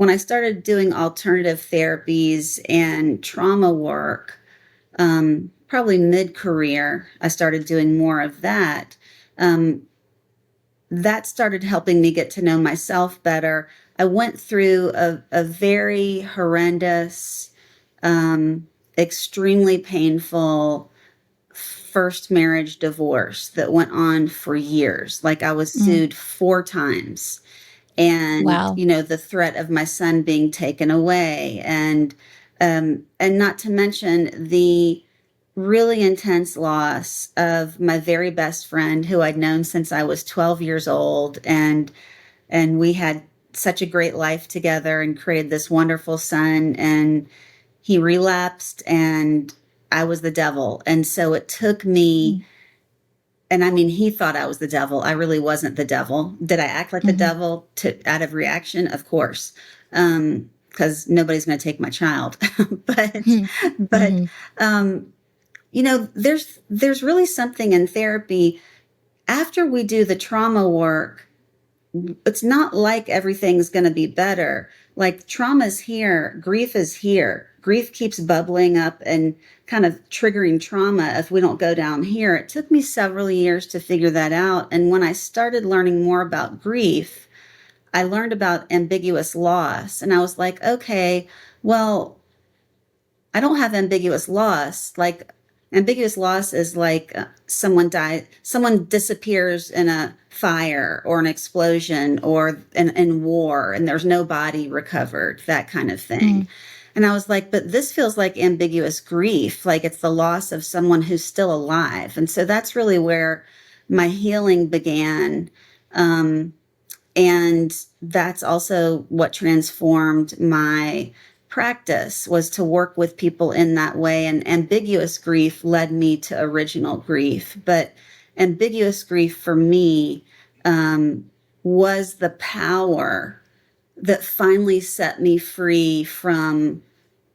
when I started doing alternative therapies and trauma work, probably mid-career, I started doing more of that. Um, that started helping me get to know myself better. I went through a very horrendous, um, extremely painful first marriage divorce that went on for years. Like I was Mm. sued 4 times. And, Wow. the threat of my son being taken away, and not to mention the really intense loss of my very best friend who I'd known since I was 12 years old, and we had such a great life together and created this wonderful son, and he relapsed, and I was the devil. And so it took me, Mm. and I mean, he thought I was the devil. I really wasn't the devil. Did I act like the Mhm. devil to out of reaction? Of course, because nobody's going to take my child. but Mhm. but Mhm. um, there's really something in therapy after we do the trauma work. It's not like everything's going to be better. Like trauma's here, grief is here. Grief keeps bubbling up and kind of triggering trauma if we don't go down here. It took me several years to figure that out. And when I started learning more about grief, I learned about ambiguous loss. And I was like, okay, well, I don't have ambiguous loss. Like ambiguous loss is like someone died, someone disappears in a fire or an explosion or in war, and there's no body recovered, that kind of thing. Mm. And I was like, but this feels like ambiguous grief, like it's the loss of someone who's still alive. And so that's really where my healing began. Um, and that's also what transformed my practice, was to work with people in that way. And ambiguous grief led me to original grief. But ambiguous grief for me, um, was the power that finally set me free from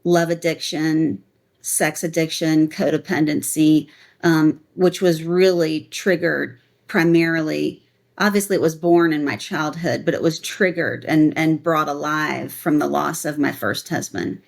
love addiction, sex addiction, codependency, which was really triggered primarily. Obviously, it was born in my childhood, but it was triggered and brought alive from the loss of my first husband.